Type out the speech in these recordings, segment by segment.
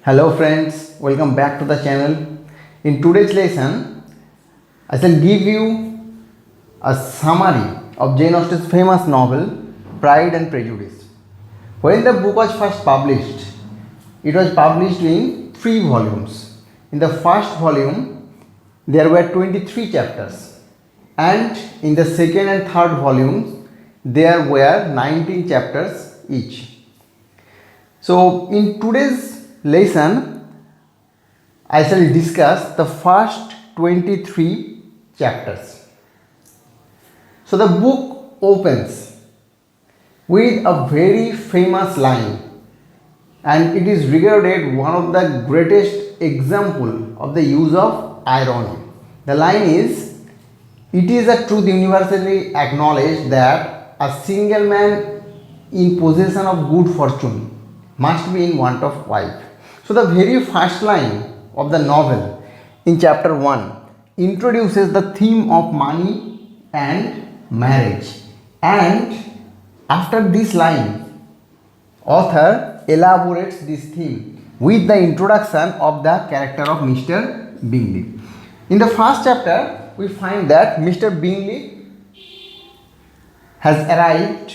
Hello friends, welcome back to the channel. In today's lesson, I shall give you a summary of Jane Austen's famous novel Pride and Prejudice. When the book was first published, it was published in 3 volumes. In the first volume, there were 23 chapters, and in the second and third volumes, there were 19 chapters each. So, in today's lesson, I shall discuss the first 23 chapters. So, the book opens with a very famous line, and it is regarded one of the greatest example of the use of irony. The line is, "It is a truth universally acknowledged that a single man in possession of good fortune must be in want of wife." So the very first line of the novel in chapter 1 introduces the theme of money and marriage, and after this line author elaborates this theme with the introduction of the character of Mr. Bingley. In the first chapter we find that Mr. Bingley has arrived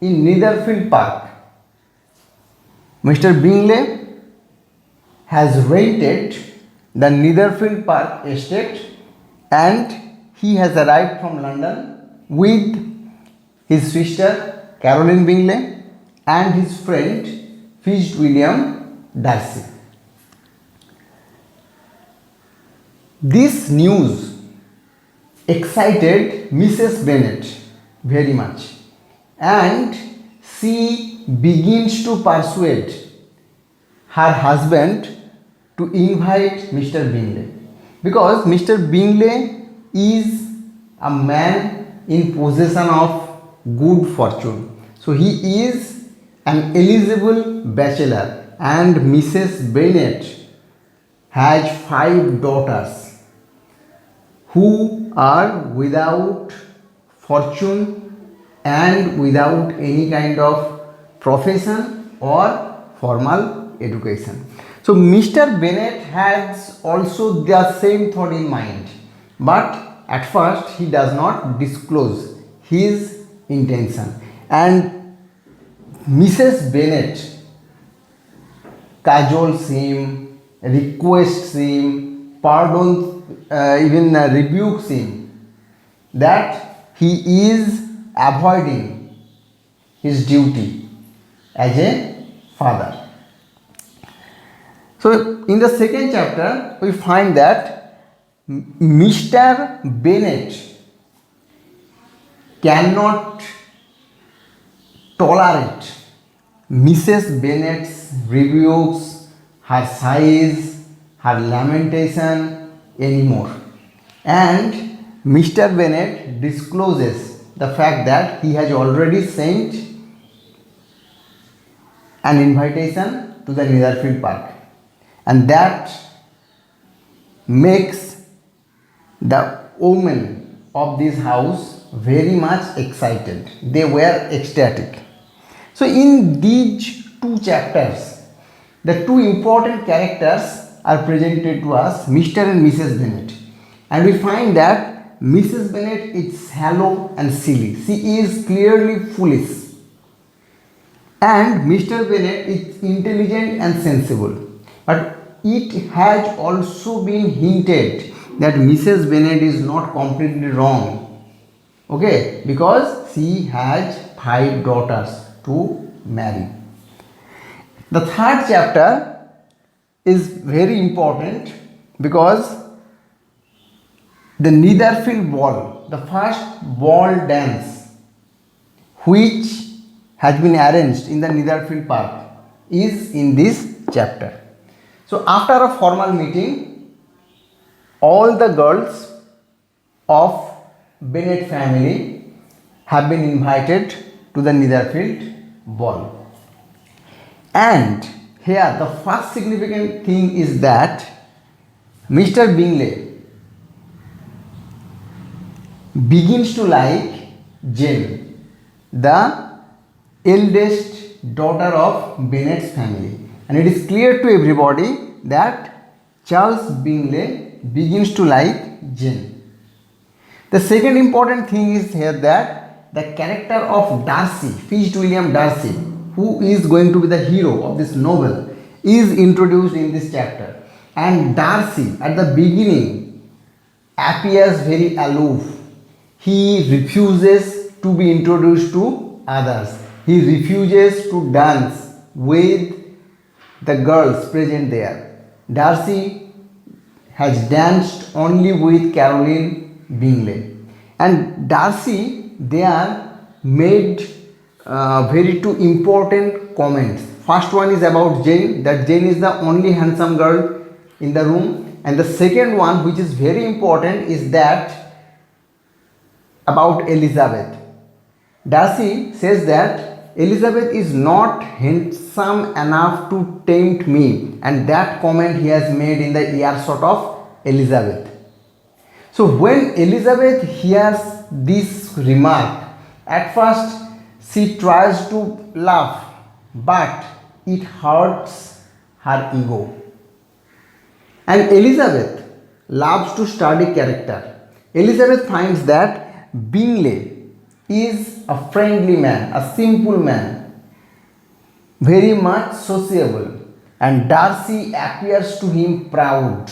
in Netherfield Park. Mr. Bingley has rented the Netherfield Park estate, and he has arrived from London with his sister Caroline Bingley and his friend Fitzwilliam Darcy. This news excited Mrs. Bennet very much, and she begins to persuade her husband to invite Mr. Bingley, because Mr. Bingley is a man in possession of good fortune. So he is an eligible bachelor, and Mrs. Bennet has 5 daughters who are without fortune and without any kind of profession or formal education. So Mr. Bennet has also the same thought in mind, but at first he does not disclose his intention, and Mrs. Bennet cajoles him, requests him, rebukes him that he is avoiding his duty as a father. So in the second chapter we find that Mr. Bennet cannot tolerate Mrs. Bennet's rebukes, her sighs, her lamentation anymore, and Mr. Bennet discloses the fact that he has already sent an invitation to the Netherfield Park, and that makes the women of this house very much excited. They were ecstatic. So in these 2 chapters, the 2 important characters are presented to us, Mr. and Mrs. Bennet, and we find that Mrs. Bennet is shallow and silly. She is clearly foolish, and Mr. Bennet is intelligent and sensible. But it has also been hinted that Mrs. Bennet is not completely wrong, okay, because she has 5 daughters to marry. The third chapter is very important because the Netherfield ball, the first ball dance which has been arranged in the Netherfield Park, is in this chapter. So after a formal meeting, all the girls of Bennet family have been invited to the Netherfield ball. And here the first significant thing is that Mr. Bingley begins to like Jane, the eldest daughter of Bennet's family, And it is clear to everybody that Charles Bingley begins to like Jane. The second important thing is here that the character of Darcy, Fitzwilliam Darcy, who is going to be the hero of this novel, is introduced in this chapter. And Darcy at the beginning appears very aloof. He refuses to be introduced to others. He refuses to dance with the girls present there. Darcy has danced only with Caroline Bingley. And Darcy there made very two important comments. First one is about Jane, that Jane is the only handsome girl in the room. And the second one, which is very important, is that about Elizabeth. Darcy says that Elizabeth is not handsome enough to tempt me, and that comment he has made in the earshot of Elizabeth. So when Elizabeth hears this remark, at first she tries to laugh, but it hurts her ego. And Elizabeth loves to study character. Elizabeth finds that Bingley is a friendly man, a simple man, very much sociable, and Darcy appears to him proud.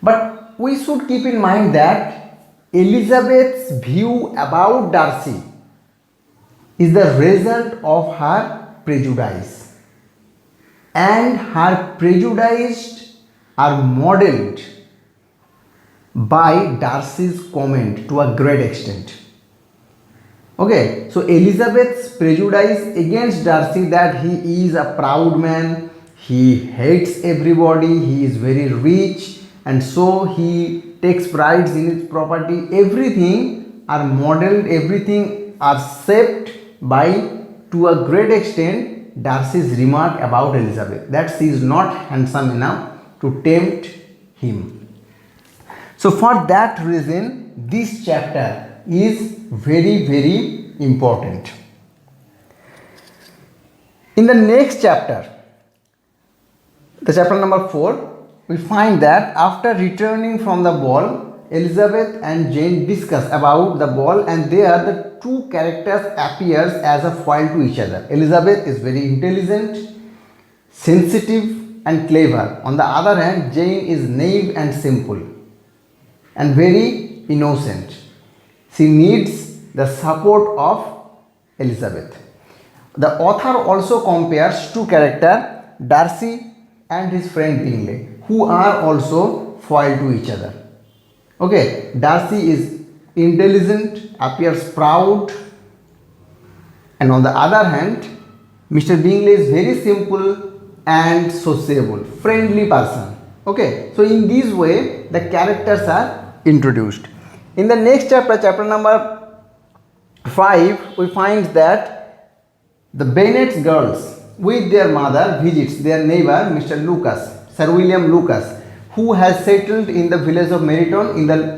But we should keep in mind that Elizabeth's view about Darcy is the result of her prejudice, and her prejudice are modeled by Darcy's comment to a great extent. Okay, so Elizabeth's prejudice against Darcy, that he is a proud man, he hates everybody, he is very rich, and so he takes pride in his property. Everything are modeled, everything are shaped by, to a great extent, Darcy's remark about Elizabeth, that she is not handsome enough to tempt him. So for that reason, this chapter is very important. In the next chapter, the chapter number 4, we find that after returning from the ball, Elizabeth and Jane discuss about the ball, and there the two characters appears as a foil to each other. Elizabeth is very intelligent, sensitive and clever. On the other hand, Jane is naive and simple and very innocent. She needs the support of Elizabeth. The author also compares two characters, Darcy and his friend Bingley, who are also foil to each other. Okay, Darcy is intelligent, appears proud, and on the other hand, Mr. Bingley is very simple and sociable, friendly person. Okay, so in this way, the characters are introduced. In the next chapter, chapter number 5, we find that the Bennet girls with their mother visits their neighbor Mr. Lucas, Sir William Lucas, who has settled in the village of Meryton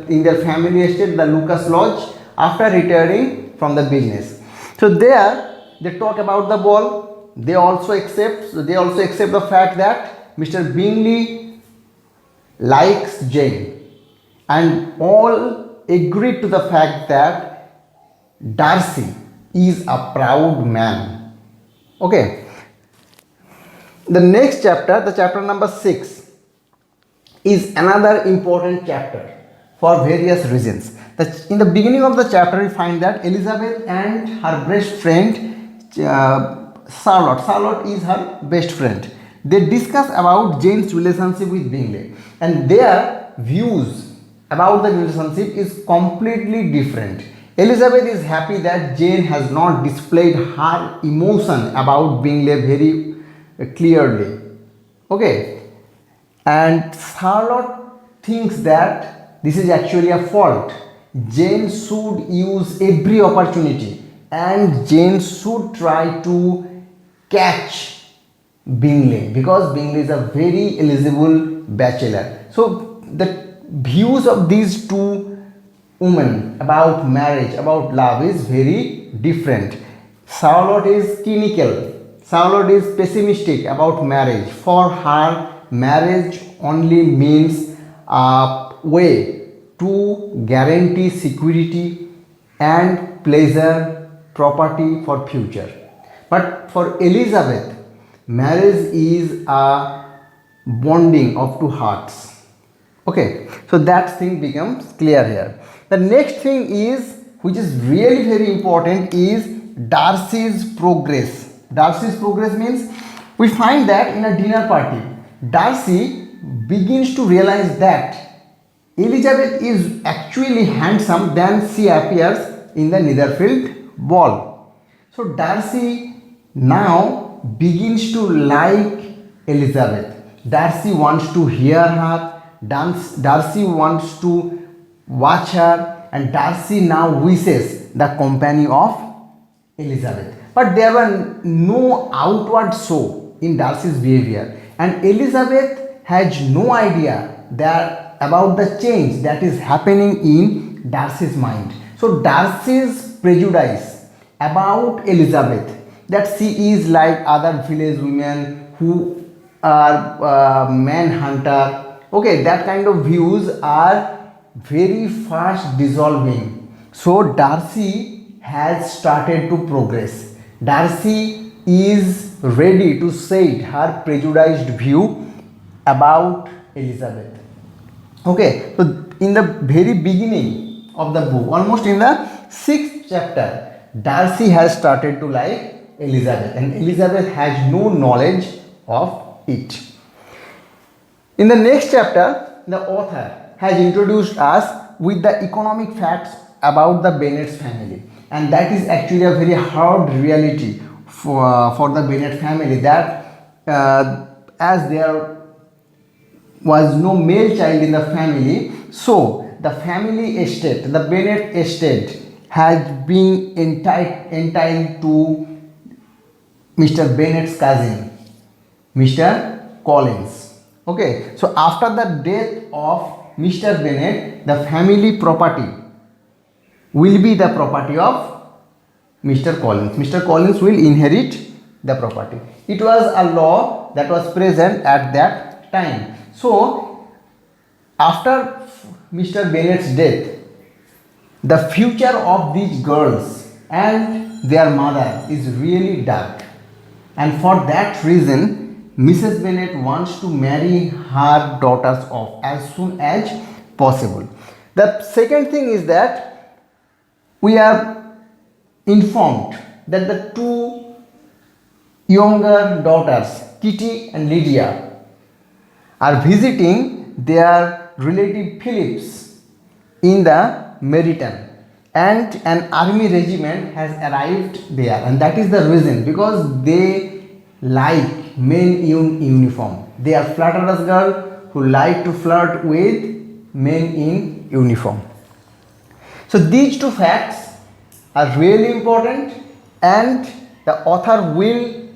in their family estate, the Lucas Lodge, after retiring from the business. So there they talk about the ball. They also accept the fact that Mr. Bingley likes Jane, and all agreed to the fact that Darcy is a proud man. Okay. The next chapter, the chapter number 6, is another important chapter for various reasons. In the beginning of the chapter, we find that Elizabeth and her best friend Charlotte is her best friend. They discuss about Jane's relationship with Bingley, and their views about the relationship is completely different. Elizabeth is happy that Jane has not displayed her emotion about Bingley very clearly. Okay, and Charlotte thinks that this is actually a fault. Jane should use every opportunity, and Jane should try to catch Bingley, because Bingley is a very eligible bachelor. So the views of these two women about marriage, about love, is very different. Charlotte is cynical. Charlotte is pessimistic about marriage. For her, marriage only means a way to guarantee security and pleasure, property for future. But for Elizabeth, marriage is a bonding of two hearts. Okay, so that thing becomes clear here. The next thing is, which is really very important, is Darcy's progress. Darcy's progress means we find that in a dinner party, Darcy begins to realize that Elizabeth is actually handsome than she appears in the Netherfield ball. So Darcy now begins to like Elizabeth. Darcy wants to hear her, Darcy wants to watch her, and Darcy now wishes the company of Elizabeth. But there were no outward show in Darcy's behavior, and Elizabeth has no idea that about the change that is happening in Darcy's mind. So Darcy's prejudice about Elizabeth, that she is like other village women who are manhunter, okay, that kind of views are very fast dissolving. So Darcy has started to progress. Darcy is ready to shed her prejudiced view about Elizabeth. Okay, so in the very beginning of the book, almost in the 6th chapter, Darcy has started to like Elizabeth, and Elizabeth has no knowledge of it. In the next chapter, the author has introduced us with the economic facts about the Bennet's family, and that is actually a very hard reality for the Bennet family, that as there was no male child in the family, so the family estate, the Bennet estate, has been entitled to Mr. Bennet's cousin, Mr. Collins. Okay, so after the death of Mr. Bennet, the family property will be the property of Mr. Collins. Mr. Collins will inherit the property. It was a law that was present at that time. So, after Mr. Bennet's death, the future of these girls and their mother is really dark. And for that reason, Mrs. Bennet wants to marry her daughters off as soon as possible. The second thing is that we are informed that the two younger daughters, Kitty and Lydia, are visiting their relative Phillips in the Meryton, and an army regiment has arrived there, and that is the reason, because they like men in uniform. They are flirtatious girls who like to flirt with men in uniform. So these two facts are really important, and the author will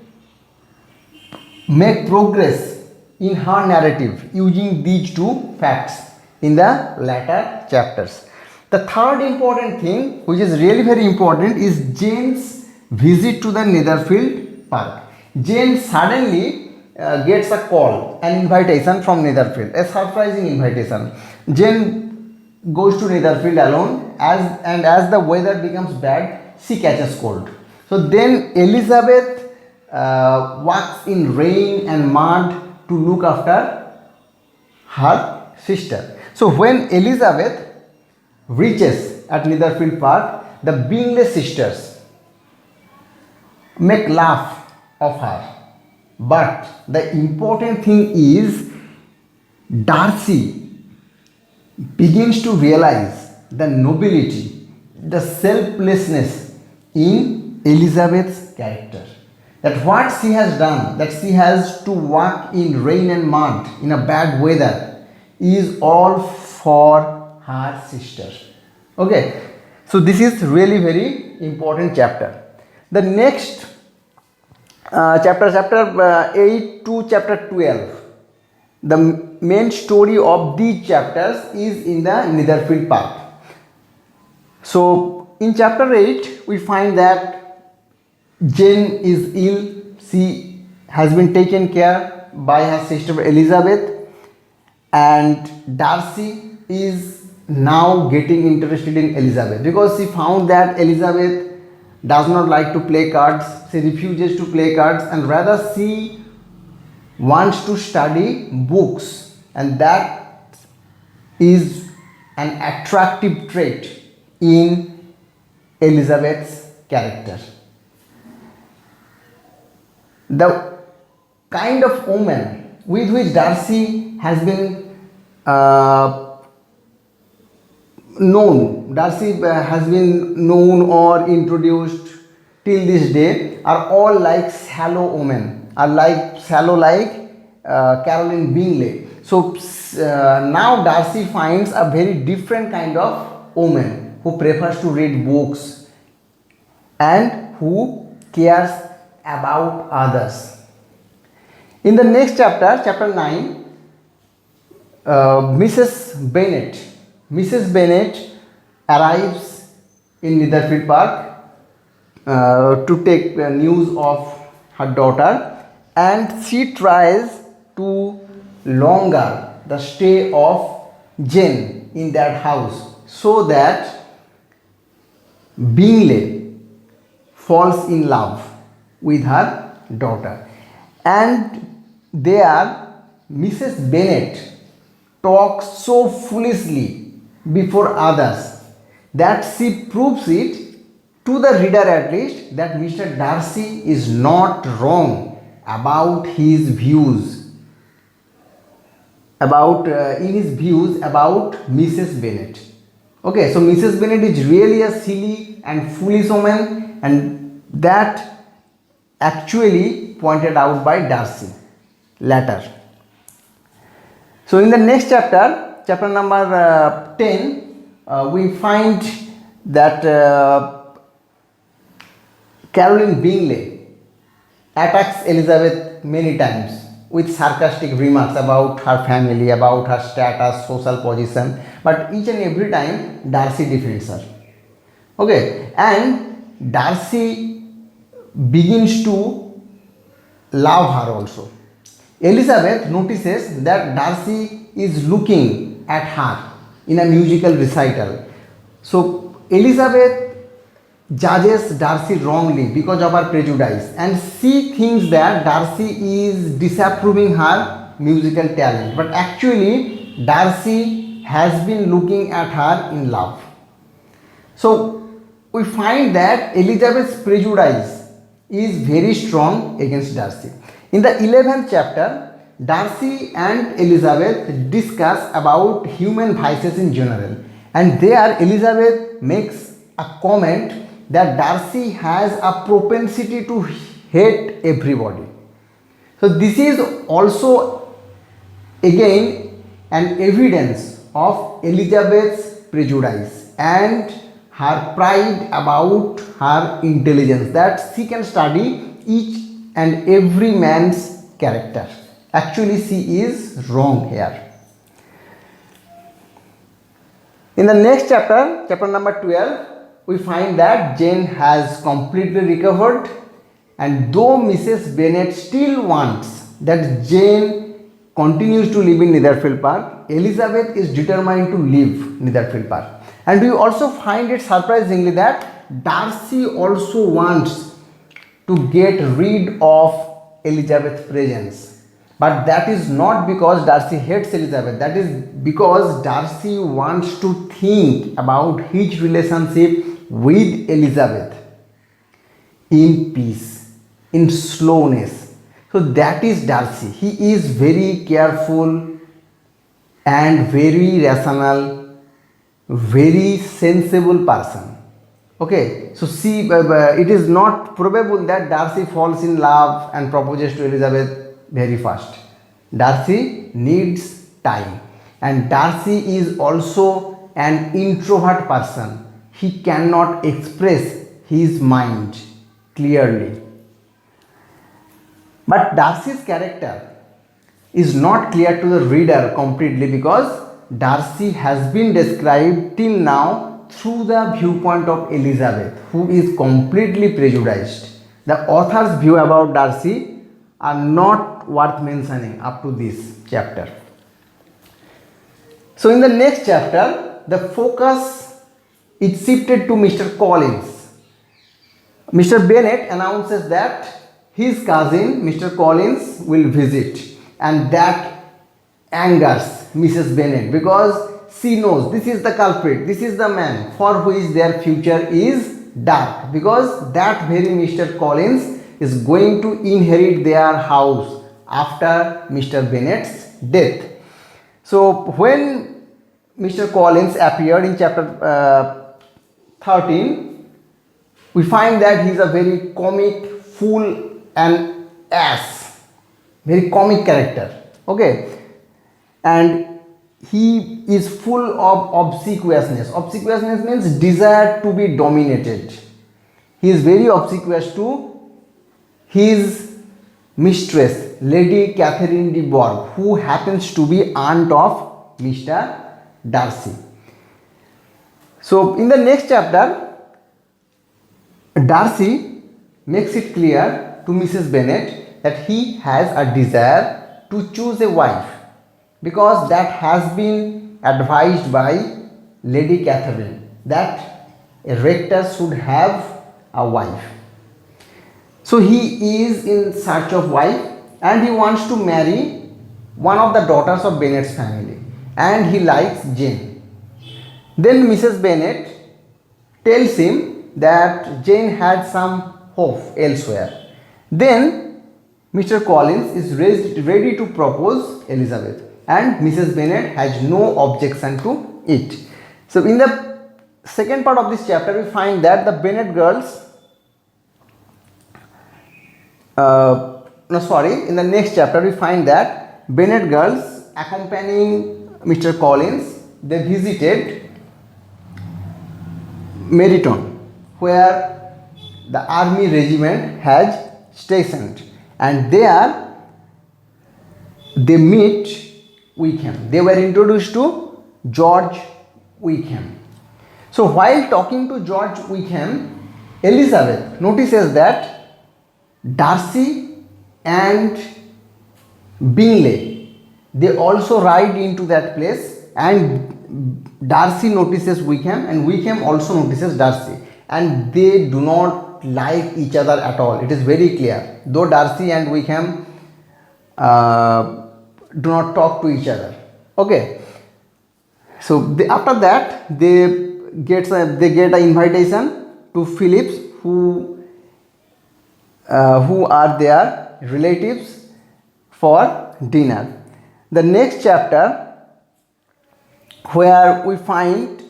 make progress in her narrative using these two facts in the latter chapters. The third important thing, which is really very important, is Jane's visit to the Netherfield Park. Jane suddenly gets a call, an invitation from Netherfield, a surprising invitation. Jane goes to Netherfield alone, as the weather becomes bad, she catches cold. So then Elizabeth walks in rain and mud to look after her sister. So when Elizabeth reaches at Netherfield Park, the Bingley sisters make laugh of her. But the important thing is Darcy begins to realize the nobility, the selflessness in Elizabeth's character. That what she has done, that she has to walk in rain and mud in a bad weather, is all for her sister. Okay, so this is really very important chapter. The next chapter 8 to chapter 12, the main story of these chapters is in the Netherfield Park. So in chapter 8 we find that Jane is ill, she has been taken care by her sister Elizabeth, and Darcy is now getting interested in Elizabeth because she found that Elizabeth does not like to play cards. She refuses to play cards and rather she wants to study books, and that is an attractive trait in Elizabeth's character. The kind of woman with which Darcy has been has been known or introduced till this day are all like shallow women, are like shallow like Caroline Bingley. So now Darcy finds a very different kind of woman who prefers to read books and who cares about others. In the next chapter, chapter 9, Mrs. Bennet arrives in Netherfield Park to take news of her daughter, and she tries to longer the stay of Jane in that house so that Bingley falls in love with her daughter. And there Mrs. Bennet talks so foolishly before others that she proves it to the reader at least that Mr. Darcy is not wrong about his views about Mrs. Bennet. Okay, so Mrs. Bennet is really a silly and foolish woman, and that actually pointed out by Darcy later. So in the next chapter, chapter number 10, we find that Caroline Bingley attacks Elizabeth many times with sarcastic remarks about her family, about her status, social position, but each and every time Darcy defends her. Okay, and Darcy begins to love her also. Elizabeth notices that Darcy is looking at her in a musical recital. So Elizabeth judges Darcy wrongly because of her prejudice, and she thinks that Darcy is disapproving her musical talent, but actually Darcy has been looking at her in love. So we find that Elizabeth's prejudice is very strong against Darcy. In the 11th chapter, Darcy and Elizabeth discuss about human vices in general, and there Elizabeth makes a comment that Darcy has a propensity to hate everybody. So this is also again an evidence of Elizabeth's prejudice and her pride about her intelligence, that she can study each and every man's character. Actually, she is wrong here. In the next chapter, chapter number 12, we find that Jane has completely recovered, and though Mrs. Bennet still wants that Jane continues to live in Netherfield Park, Elizabeth is determined to leave Netherfield Park. And we also find it surprisingly that Darcy also wants to get rid of Elizabeth's presence. But that is not because Darcy hates Elizabeth, that is because Darcy wants to think about his relationship with Elizabeth in peace, in slowness. So that is Darcy. He is very careful and very rational, very sensible person. Okay, so see, it is not probable that Darcy falls in love and proposes to Elizabeth very fast. Darcy needs time, and Darcy is also an introvert person. He cannot express his mind clearly. But Darcy's character is not clear to the reader completely because Darcy has been described till now through the viewpoint of Elizabeth, who is completely prejudiced. The author's view about Darcy are not worth mentioning up to this chapter. So in the next chapter, the focus is shifted to Mr. Collins. Mr. Bennet announces that his cousin Mr. Collins will visit, and that angers Mrs. Bennet because she knows this is the culprit, this is the man for which their future is dark, because that very Mr. Collins is going to inherit their house after Mr. Bennet's death. So when Mr. Collins appeared in chapter 13, we find that he is a very comic, fool and ass, very comic character, okay, and he is full of obsequiousness. Obsequiousness means desire to be dominated. He is very obsequious to his mistress, Lady Catherine de Bourgh, who happens to be aunt of Mr. Darcy. So in the next chapter, Darcy makes it clear to Mrs. Bennet that he has a desire to choose a wife, because that has been advised by Lady Catherine that a rector should have a wife. So he is in search of wife and he wants to marry one of the daughters of Bennet's family, and he likes Jane. Then Mrs. Bennet tells him that Jane had some hope elsewhere. Then Mr. Collins is ready to propose Elizabeth, and Mrs. Bennet has no objection to it. So in the second part of this chapter, we find that the Bennet girls, in the next chapter we find that Bennet girls accompanying Mr. Collins, they visited Meryton, where the army regiment has stationed, and there they meet Wickham. They were introduced to George Wickham. So while talking to George Wickham, Elizabeth notices that Darcy and Bingley, they also ride into that place, and Darcy notices Wickham and Wickham also notices Darcy, and they do not like each other at all. It is very clear, though Darcy and Wickham do not talk to each other. Okay, so after that they get an invitation to Phillips, who are their relatives, for dinner. The next chapter, where we find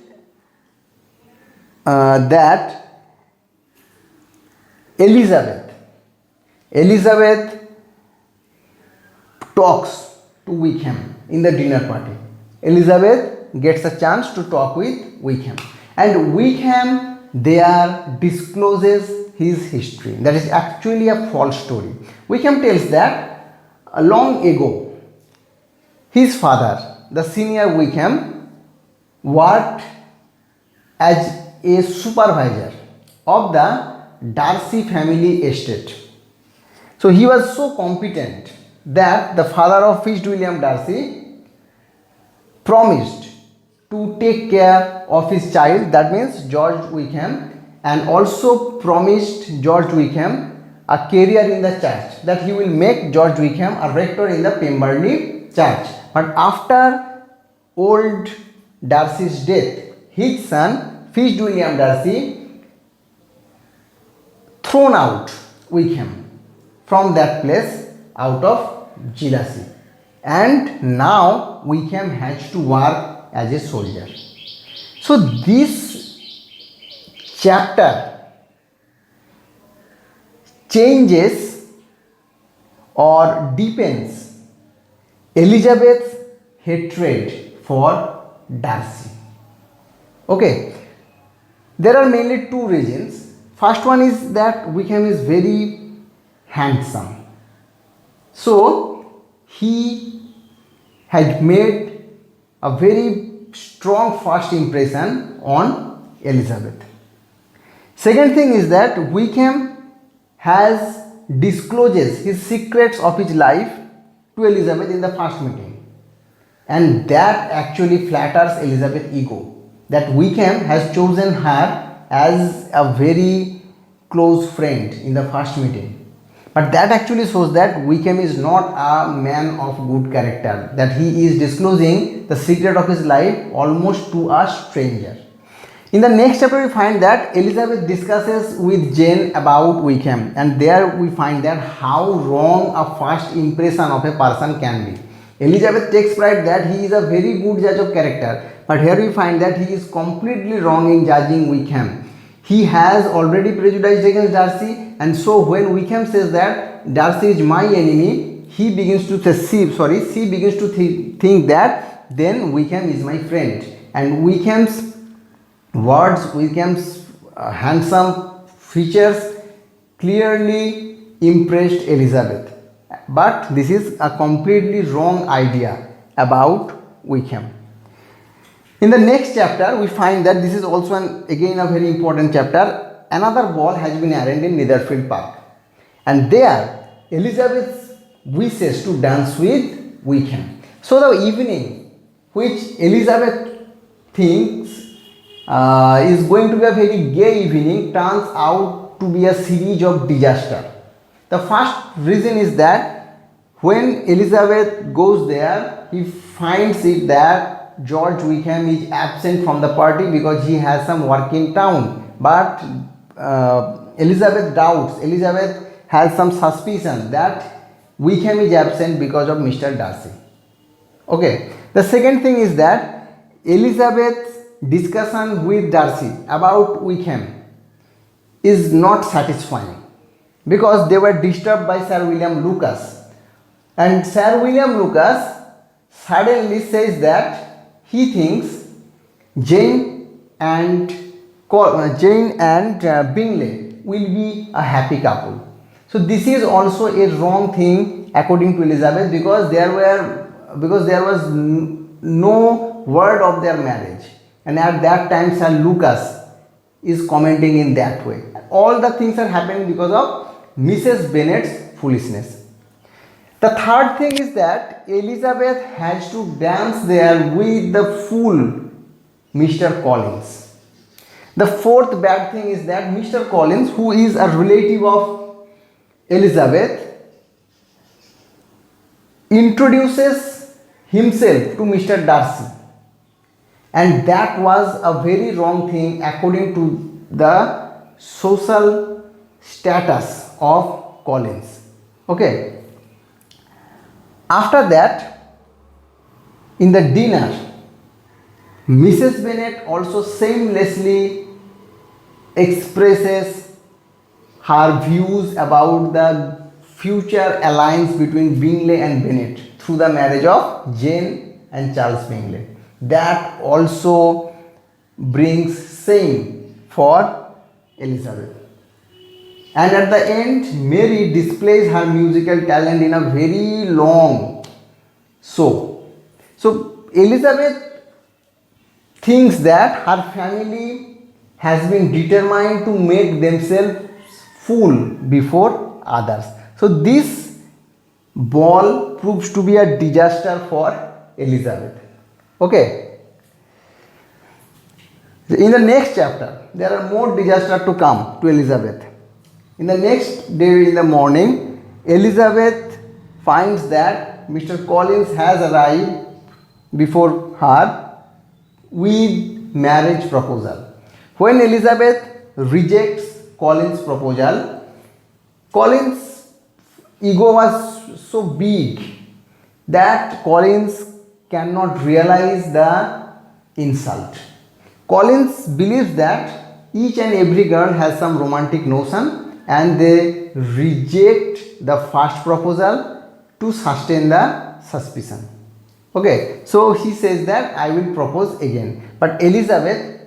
that Elizabeth talks to Wickham in the dinner party. Elizabeth gets a chance to talk with Wickham, and Wickham there discloses his history. That is actually a false story. Wickham tells that long ago his father, the senior Wickham, worked as a supervisor of the Darcy family estate. So he was so competent that the father of Fitzwilliam Darcy promised to take care of his child, that means George Wickham, and also promised George Wickham a career in the church, that he will make George Wickham a rector in the Pemberley church. But after old Darcy's death, his son Fitzwilliam Darcy thrown out Wickham from that place out of jealousy, and now Wickham has to work as a soldier. So this chapter changes or deepens Elizabeth's hatred for Darcy. Okay, there are mainly two reasons. First one is that Wickham is very handsome, so he had made a very strong first impression on Elizabeth. Second thing is that Wickham has discloses his secrets of his life to Elizabeth in the first meeting, and that actually flatters Elizabeth's ego, that Wickham has chosen her as a very close friend in the first meeting. But that actually shows that Wickham is not a man of good character, that he is disclosing the secret of his life almost to a stranger. In the next chapter, we find that Elizabeth discusses with Jane about Wickham, and there we find that how wrong a first impression of a person can be. Elizabeth takes pride that he is a very good judge of character, but here we find that he is completely wrong in judging Wickham. He has already prejudiced against Darcy, and so when Wickham says that Darcy is my enemy, she begins to think that then Wickham is my friend, and Wickham's words, Wickham's handsome features clearly impressed Elizabeth. But this is a completely wrong idea about Wickham. In the next chapter, we find that this is also again a very important chapter. Another ball has been arranged in Netherfield Park, and there Elizabeth wishes to dance with Wickham. So the evening, which Elizabeth thinks is going to be a very gay evening, turns out to be a series of disaster. The first reason is that when Elizabeth goes there, he finds it that George Wickham is absent from the party because he has some work in town. But Elizabeth doubts, Elizabeth has some suspicion that Wickham is absent because of Mr. Darcy. Okay. The second thing is that Elizabeth's discussion with Darcy about Wickham is not satisfying because they were disturbed by Sir William Lucas, and Sir William Lucas suddenly says that he thinks Jane and Bingley will be a happy couple. So this is also a wrong thing according to Elizabeth, because there was no word of their marriage, and at that time Sir Lucas is commenting in that way. All the things are happening because of Mrs. Bennet's foolishness. The third thing is that Elizabeth has to dance there with the fool Mr. Collins. The fourth bad thing is that Mr. Collins, who is a relative of Elizabeth, introduces himself to Mr. Darcy, and that was a very wrong thing according to the social status of Collins. Okay. After that, in the dinner, Mrs. Bennet also shamelessly expresses her views about the future alliance between Bingley and Bennet through the marriage of Jane and Charles Bingley. That also brings shame for Elizabeth. And at the end, Mary displays her musical talent in a very long show. So Elizabeth thinks that her family has been determined to make themselves fool before others. So this ball proves to be a disaster for Elizabeth. Okay. In the next chapter, there are more disasters to come to Elizabeth. In the next day in the morning, Elizabeth finds that Mr. Collins has arrived before her with marriage proposal. When Elizabeth rejects Collins' proposal, Collins' ego was so big that Collins cannot realize the insult. Collins believes that each and every girl has some romantic notion, and they reject the first proposal to sustain the suspicion. Okay, so he says that I will propose again, but Elizabeth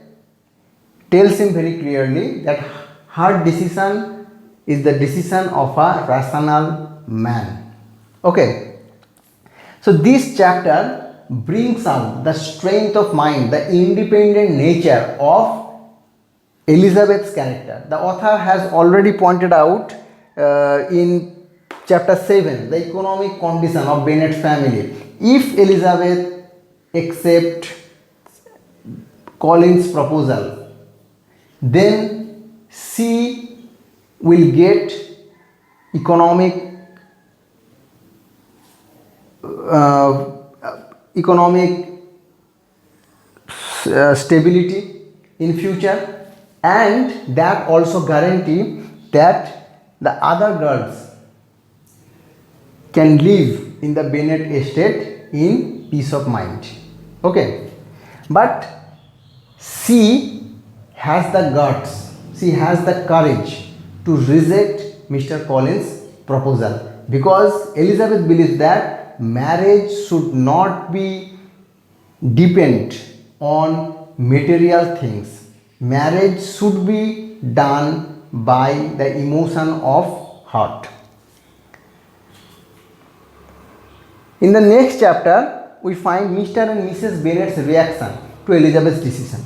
tells him very clearly that her decision is the decision of a rational man. Okay, so this chapter brings out the strength of mind, the independent nature of Elizabeth's character. The author has already pointed out in chapter 7, the economic condition of Bennet's family. If Elizabeth accepts Collins' proposal, then she will get economic stability in future, and that also guarantee that the other girls can live in the Bennet estate in peace of mind. Okay, but she has the guts, she has the courage to reject Mr. Collins' proposal, because Elizabeth believes that marriage should not be depend on material things. Marriage should be done by the emotion of heart. In the next chapter, we find Mr. and Mrs. Bennet's reaction to Elizabeth's decision.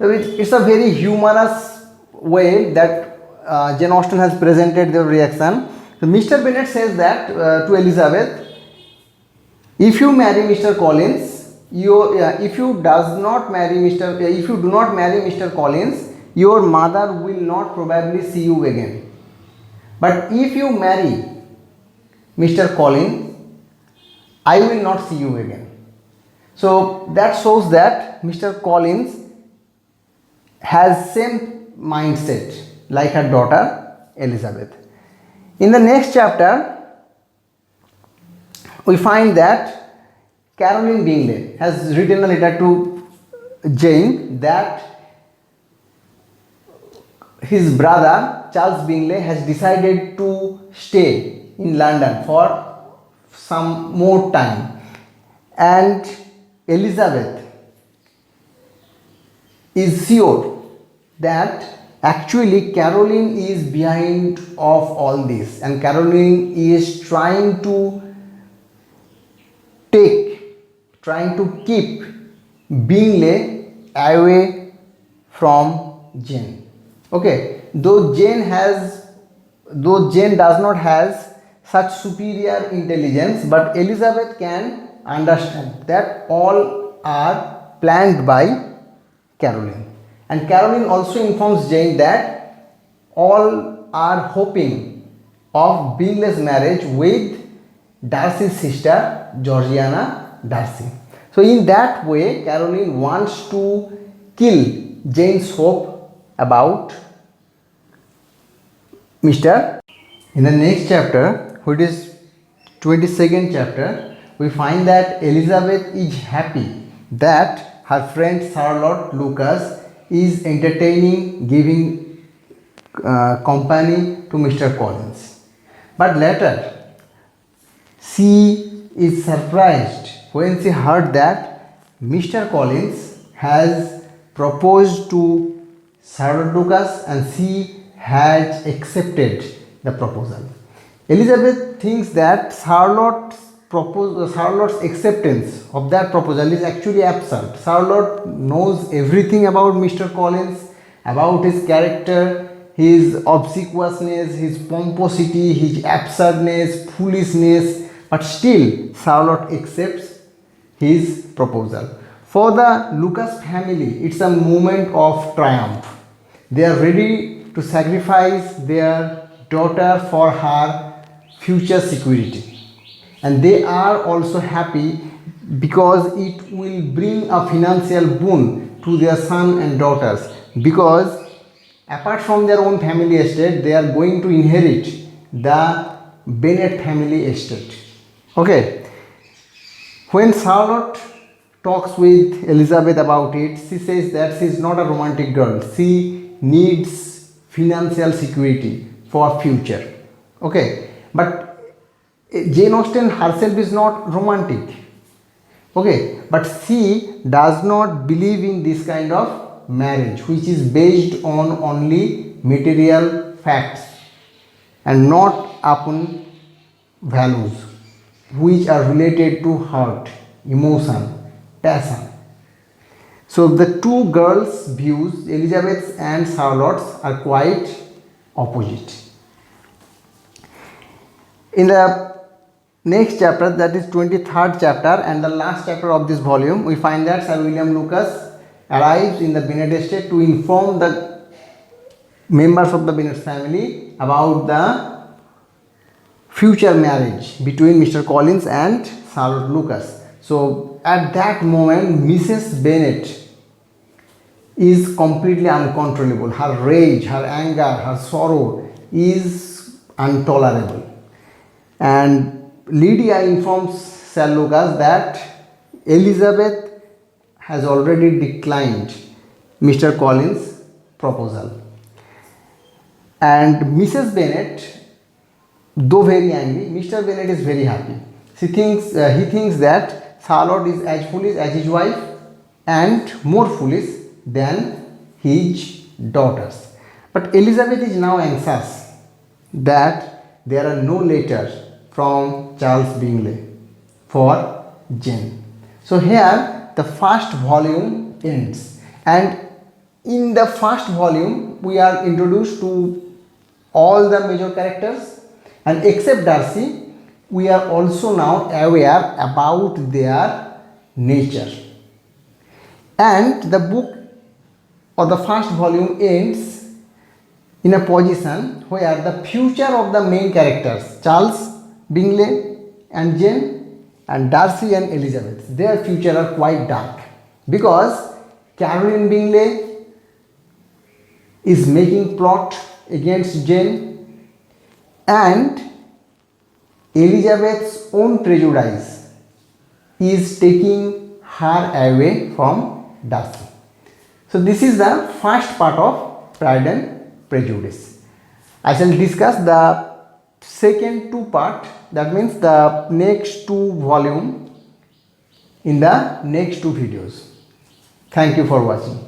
It's a very humorous way that Jane Austen has presented their reaction. So Mr. Bennet says that to Elizabeth, if you marry Mr. Collins, if you do not marry Mr. Collins, your mother will not probably see you again. But if you marry Mr. Collins, I will not see you again. So that shows that Mr. Collins has same mindset like her daughter Elizabeth. In the next chapter, we find that Caroline Bingley has written a letter to Jane that his brother Charles Bingley has decided to stay in London for some more time, and Elizabeth is sure that actually Caroline is behind of all this, and Caroline is trying to keep Bingley away from Jane. Okay, though Jane does not has such superior intelligence, but Elizabeth can understand that all are planned by Caroline. And Caroline also informs Jane that all are hoping of Bingley's marriage with Darcy's sister Georgiana Darcy. So in that way, Caroline wants to kill Jane's hope about Mr. In the next chapter, which is 22nd chapter, we find that Elizabeth is happy that her friend Charlotte Lucas is entertaining, giving company to Mr. Collins. But later, she is surprised when she heard that Mr. Collins has proposed to Charlotte Lucas and she has accepted the proposal. Elizabeth thinks that Charlotte's acceptance of that proposal is actually absurd. Charlotte knows everything about Mr. Collins, about his character, his obsequiousness, his pomposity, his absurdness, foolishness, but still Charlotte accepts his proposal. For the Lucas family, it's a moment of triumph. They are ready to sacrifice their daughter for her future security. And they are also happy because it will bring a financial boon to their son and daughters, because apart from their own family estate, they are going to inherit the Bennet family estate. Okay. When Charlotte talks with Elizabeth about it, she says that she is not a romantic girl. She needs financial security for future. Okay. But Jane Austen herself is not romantic. Okay. But she does not believe in this kind of marriage which is based on only material facts and not upon values which are related to heart, emotion, passion. So the two girls' views, Elizabeth's and Charlotte's, are quite opposite. In the next chapter, that is 23rd chapter and the last chapter of this volume, we find that Sir William Lucas arrives in the Bennet estate to inform the members of the Bennet family about the future marriage between Mr. Collins and Charlotte Lucas. So at that moment, Mrs. Bennet is completely uncontrollable. Her rage, her anger, her sorrow is intolerable. And Lydia informs Sir Lucas that Elizabeth has already declined Mr. Collins' proposal. And Mrs. Bennet, though very angry, Mr. Bennet is very happy. He thinks that Charlotte is as foolish as his wife and more foolish than his daughters. But Elizabeth is now anxious that there are no letters from Charles Bingley for Jane. So here the first volume ends, and in the first volume we are introduced to all the major characters, and except Darcy, we are also now aware about their nature. And the book or the first volume ends in a position where the future of the main characters, Charles Bingley and Jane, and Darcy and Elizabeth, their future are quite dark, because Caroline Bingley is making plot against Jane, and Elizabeth's own prejudice is taking her away from Darcy. So this is the first part of Pride and Prejudice. I shall discuss the second two part, that means the next two volume, in the next two videos. Thank you for watching.